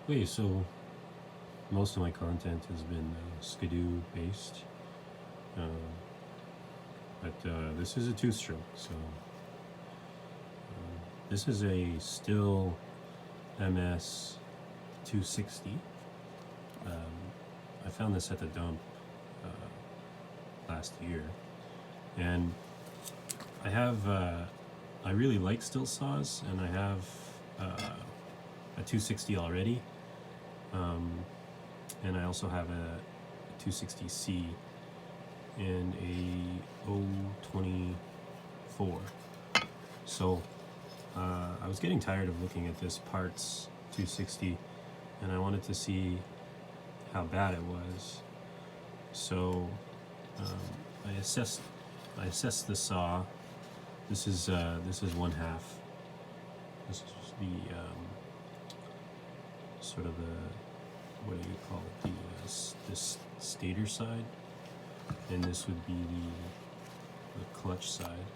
Okay, so most of my content has been Skidoo based, but this is a two-stroke. So this is a Stihl MS260. I found this at the dump last year, and I really like Stihl saws, and I have a 260 already, and I also have a 260C and a 024. So I was getting tired of looking at this parts 260, and I wanted to see how bad it was. So I assessed the saw. This is 1/2. This is the sort of the, what do you call it, the stator side, and this would be the clutch side.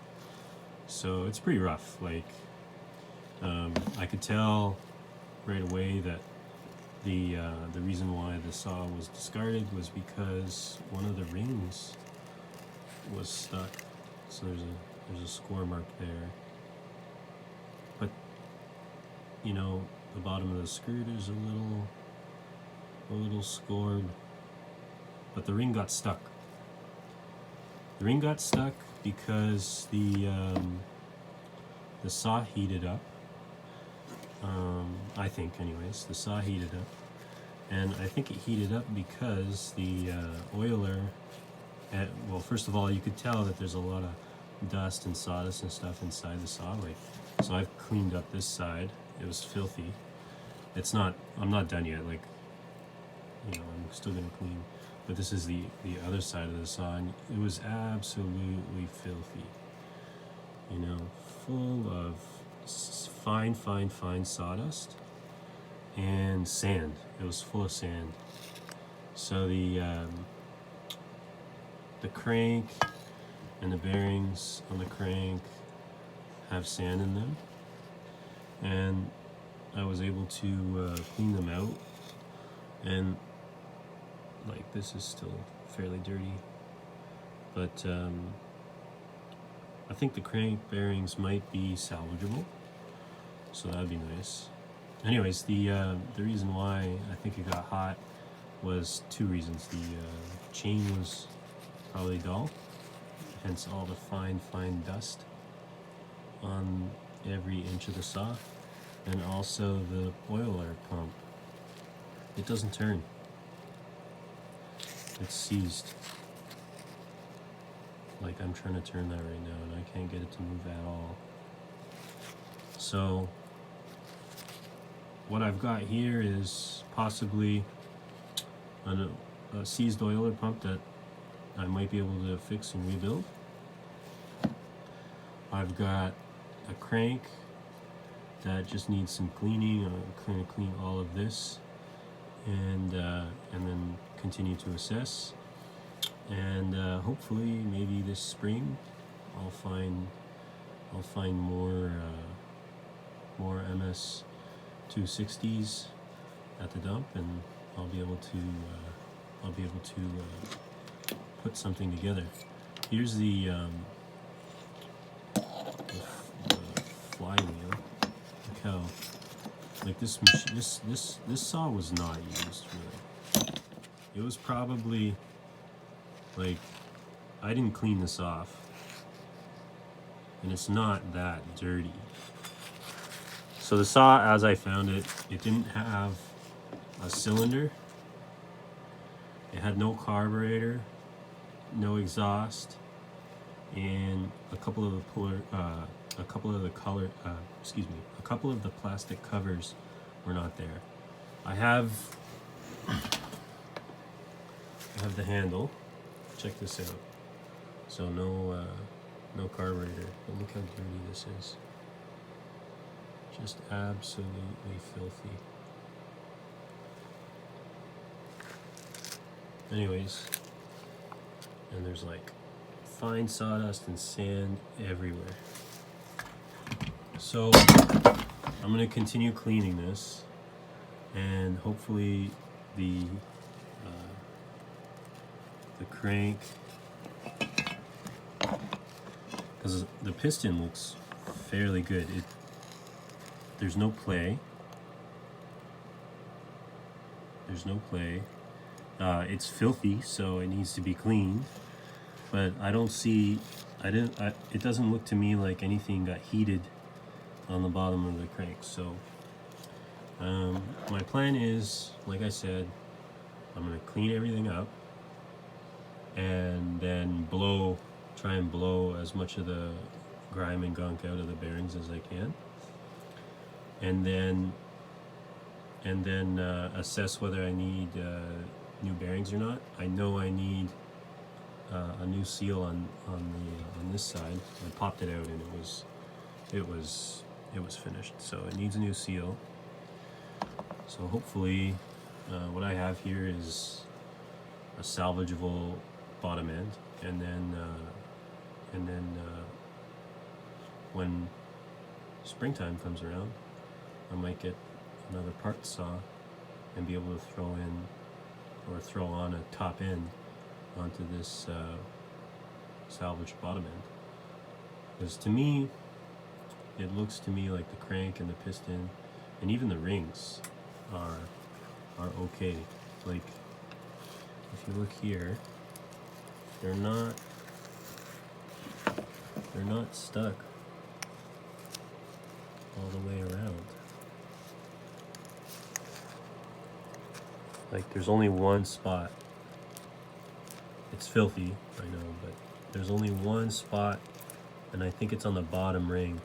So it's pretty rough. Like I could tell right away that the reason why the saw was discarded was because one of the rings was stuck. So there's a score mark there. But you know, the bottom of the screw, there's a little scored, but the ring got stuck. The ring got stuck because the saw heated up. I think, anyways, the saw heated up, and I think it heated up because the oiler. Well, first of all, you could tell that there's a lot of dust and sawdust and stuff inside the saw. Like, so I've cleaned up this side. It was filthy. I'm not done yet. Like, you know, I'm still gonna clean. But this is the other side of the saw, and it was absolutely filthy. You know, full of fine sawdust and sand. It was full of sand. So the crank and the bearings on the crank have sand in them, and I was able to clean them out, and like, this is still fairly dirty, but I think the crank bearings might be salvageable, so that'd be nice. Anyways, the reason why I think it got hot was two reasons. The chain was probably dull, hence all the fine dust on every inch of the saw, and also the oiler pump. It doesn't turn. It's seized. Like, I'm trying to turn that right now and I can't get it to move at all. So what I've got here is possibly a seized oiler pump that I might be able to fix and rebuild. I've got a crank that just needs some cleaning. I'm going to clean all of this, and then continue to assess. And hopefully, maybe this spring, I'll find more MS260s at the dump, and I'll be able to put something together. Here's the flywheel. Look how, like, this saw was not used really. It was probably, like, I didn't clean this off, and it's not that dirty. So the saw, as I found it, it didn't have a cylinder. It had no carburetor, no exhaust, and a couple of the plastic covers were not there. I have the handle. Check this out. So no carburetor, but look how dirty this is. Just absolutely filthy. Anyways, and there's like fine sawdust and sand everywhere. So I'm gonna continue cleaning this, and hopefully the crank, because the piston looks fairly good. There's no play. There's no play. It's filthy, so it needs to be cleaned. But I don't see. It doesn't look to me like anything got heated on the bottom of the crank. So my plan is, like I said, I'm gonna clean everything up and then try and blow as much of the grime and gunk out of the bearings as I can, and then assess whether I need new bearings or not. I know I need a new seal on this side. I popped it out and it was finished. So it needs a new seal. So hopefully, what I have here is a salvageable bottom end, and then when springtime comes around, I might get another part saw and be able to throw on a top end onto this salvaged bottom end. Because to me, it looks to me like the crank and the piston and even the rings are okay. Like, if you look here, they're not stuck all the way around. Like, there's only one spot. It's filthy, I know, but there's only one spot, and I think it's on the bottom ring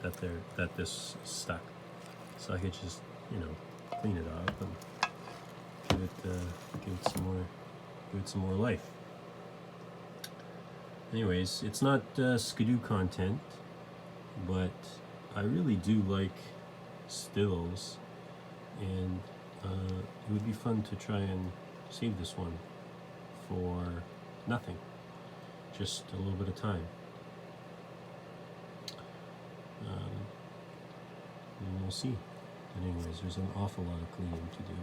that this is stuck. So I could just, clean it up and give it some more life. Anyways, it's not Skidoo content, but I really do like Stihls, and it would be fun to try and save this one for nothing, just a little bit of time. And we'll see. But anyways, there's an awful lot of cleaning to do,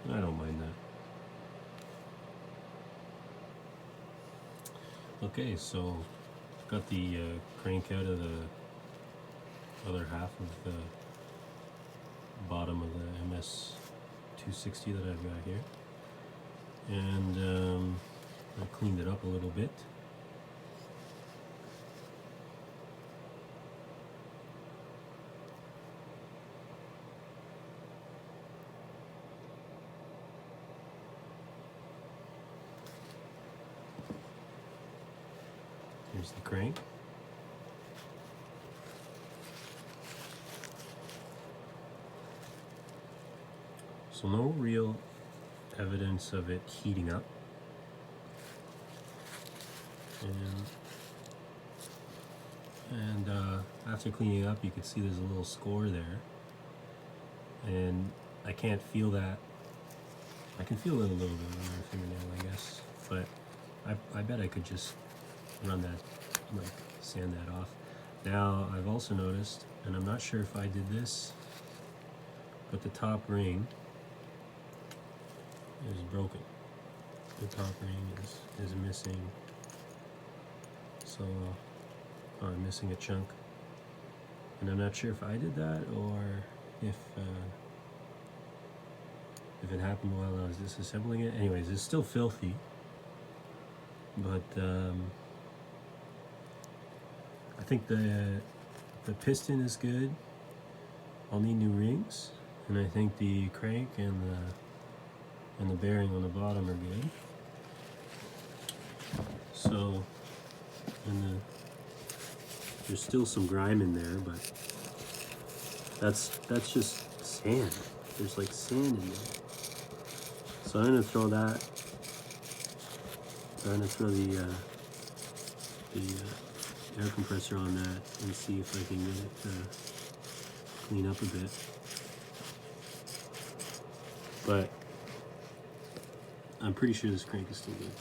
and I don't mind that. Okay, so got the crank out of the other half of the bottom of the MS260 that I've got here, and I cleaned it up a little bit. Here's the crank. So no real evidence of it heating up. And after cleaning it up, you can see there's a little score there. And I can't feel that. I can feel it a little bit on my fingernail, I guess. But I bet I could just run that, sand that off. Now, I've also noticed, and I'm not sure if I did this, but the top ring is broken. The top ring is missing. So, I'm missing a chunk. And I'm not sure if I did that or if it happened while I was disassembling it. Anyways, it's still filthy. But I think the piston is good. I'll need new rings, and I think the crank and the bearing on the bottom are good. So, and there's still some grime in there, but that's just sand. There's like sand in there. So I'm gonna throw that. I'm gonna throw the air compressor on that and see if I can get it to clean up a bit. But I'm pretty sure this crank is still good.